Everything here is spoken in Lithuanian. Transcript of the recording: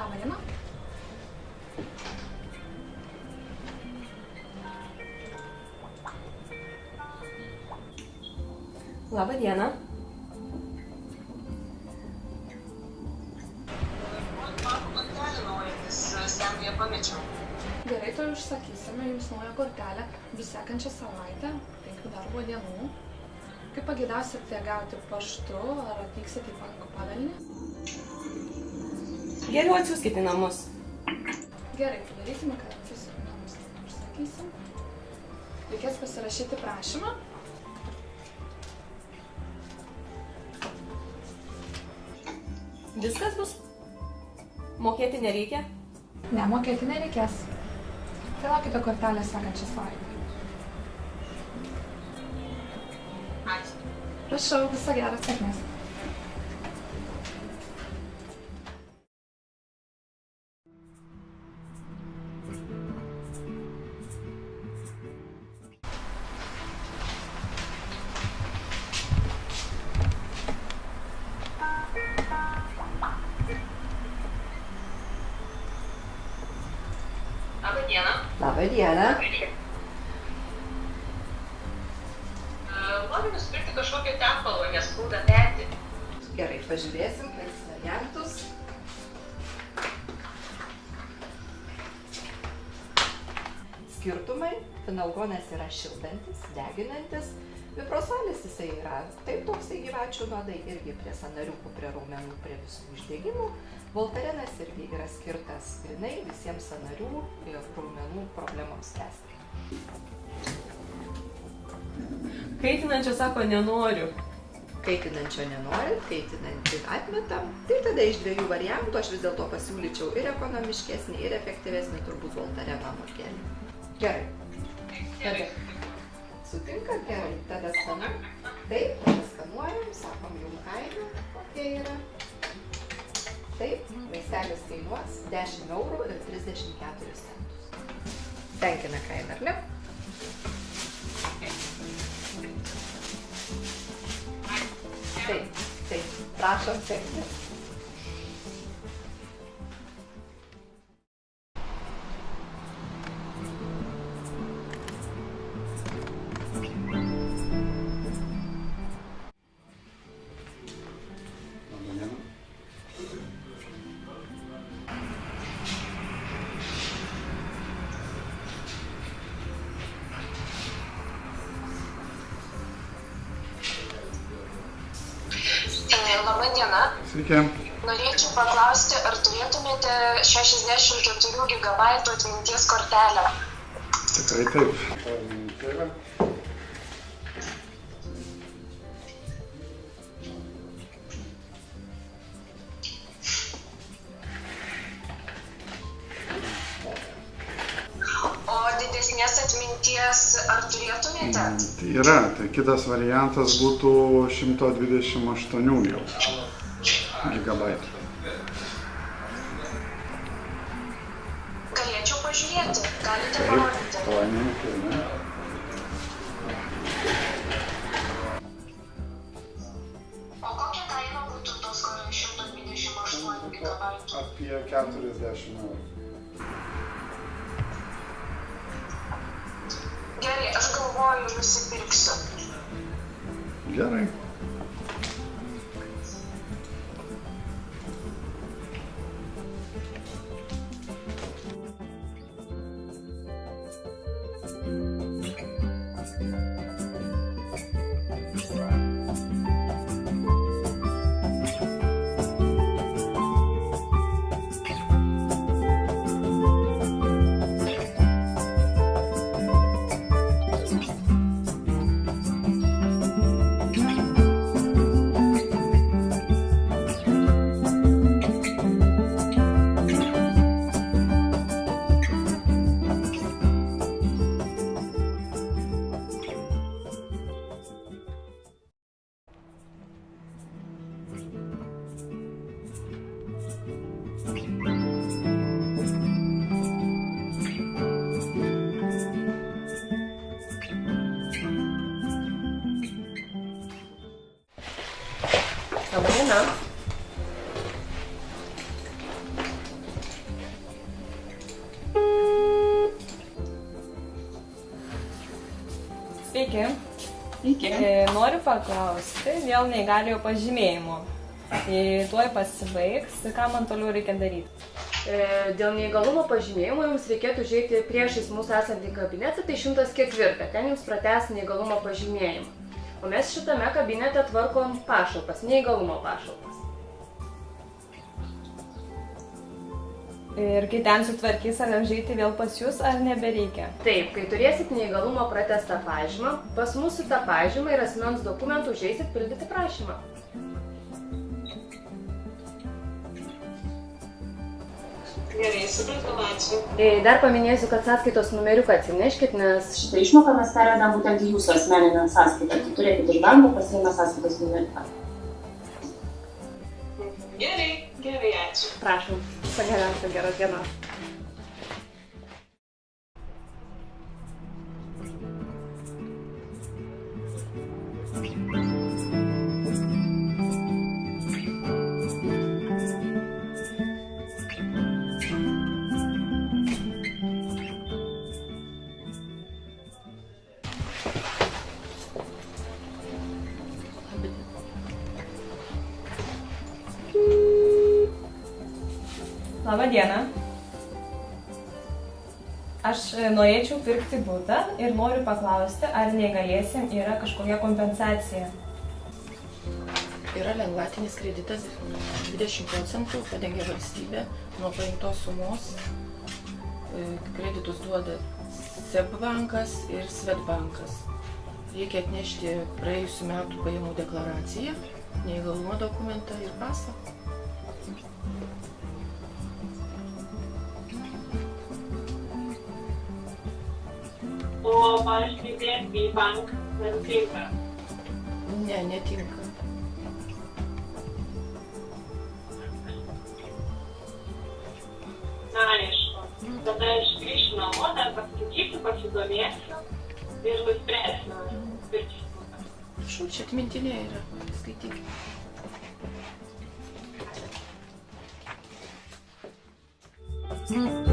Labą dieną. Labą dieną. Senąją pamečiau. Gerai, to užsakysime jums naują kortelę bus sekančią savaitę, 5 darbo dienų. Kaip pageidausite gauti paštu, ar atvyksite į banko padalinį? Geriau atsiųskite į namus. Gerai, padarysime, kad atsiųsime į namus. Užsakysim. Reikės pasirašyti prašymą. Viskas bus? Mokėti nereikia? Ne, mokėti nereikės. Tai laukite kortelę sekančią savaitę. Ačiū. Prašau, viso gero, sėkmės. Labą dieną. Labą dieną. Noriu nusipirkti kažkokio tepalo, nes skauda petį. Gerai, pažiūrėsim, kelis variantus. Skirtumai. Fenalgonas yra šildantis, deginantis. Viprosalis jisai yra taip toksai gyvačių nuodai irgi prie sąnariukų, prie raumenų, prie visų uždegimų. Voltarenas irgi yra skirtas grinai visiems sąnarių ir raumenų problemams spręsti. Kaitinančio sako nenoriu. Kaitinančio nenorit, kaitinantį atmetam. Tai tada iš dviejų variantų aš vis dėlto pasiūlyčiau ir ekonomiškesnį, ir efektyvesnį turbūt Voltareno margelį. Gerai. Gerai. Sutinka? Gerai. Tada skanuojam. Taip, skanuojam, sakom jum kainą, kokia yra. Taip, vaistelis kainuos 10 eurų ir 34 centus. Tenkina kainą, ar ne? Taip, taip. Prašom sėkmės. Labą dieną. Sveiki. Norėčiau paklausti, ar turėtumėte 64 GB atminties kortelę? Tikrai taip. Tai yra. O didesnės atminties ar turėtumėte? Tai yra. Tai kitas variantas būtų 128 jau gigabaitų. Galėčiau pažiūrėti. Galite Taip, parodyti. paėmėme, ne? O kokia kaina būtų tos 128 GB? Apie 40 eurų. Gerai, aš galvoju, nusipirksiu. Gerai. Labą dieną. Sveiki. Iki. Noriu paklausti dėl neįgaliojo pažymėjimo. Tuoj pasibaigs, ką man toliau reikia daryti? Dėl neįgalumo pažymėjimo jums reikėtų užeiti priešais mūsų esantį kabinetą, tai 104. Ten jums pratęs neįgalumo pažymėjimą. O mes šitame kabinete tvarkom pašalpas, neįgalumo pašalpas. Ir kai ten sutvarkys, ar užeiti vėl pas jūs, ar nebereikia? Taip, kai turėsit neįgalumo pratęstą pažymą, pas mūsų tą pažymą ir asmens dokumentų užeisit pildyti prašymą. Gerai, supratau, ačiū. Dar paminėsiu, kad sąskaitos numeriuką atsineškit, nes Šitą išmoką mes pervedam būtent į jūsų asmeninę sąskaitą. Tai turėkit iš banko pasiėmę sąskaitos numeriuką. Gerai, gerai, ačiū. prašom, viso geriausio, geros dienos. Labą dieną. Aš norėčiau pirkti butą ir noriu paklausti, ar neįgaliesiem yra kažkokia kompensacija. Yra lengvatinis kreditas 20% padengia valstybė nuo paimtos sumos. Kreditus duoda SEB bankas ir Swedbankas. Reikia atnešti praėjusių metų pajamų deklaraciją, neįgalumo dokumentą ir pasą. O, pavyzdžiui, dėti į banką netinka. Ne, netinka. Na, aišku. Tada aš grįšiu namo, dar paskaitysiu, pasidomėsiu ir nuspręsiu pirkti. Prašau, čia atmintinė yra, skaitykite. Ačiū.